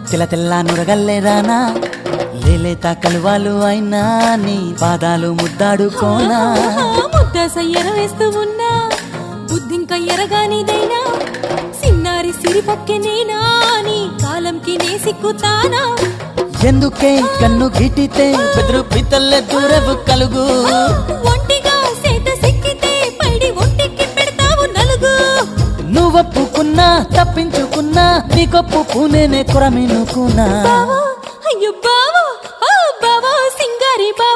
తెల్ల తెల్ల నురగల్లేరానా లేలేత కలువాలు అయినా నీ పాదాలు ముద్దాడుకోనా ముద్ద సయ్యర వేస్తూ ఉన్నా బుద్ధింక ఎరగానిదైనా సిన్నారి సిరిపక్కె నేనా నీ కాలంకి నే సిక్కుతానా ఎందుకే కన్ను గిటితే బెదురు పితల్లే దూరవు కలుగు ఒంటిగా సేత సిక్కితే పైడి ఒంటికి పెడతావు నలుగు నువ్వొప్పుకున్నా తప్పించుకున్నా నీకొప్పు పూనేనే కొరమినుకున్నా బావా అయ్యో బావా సింగారి బావా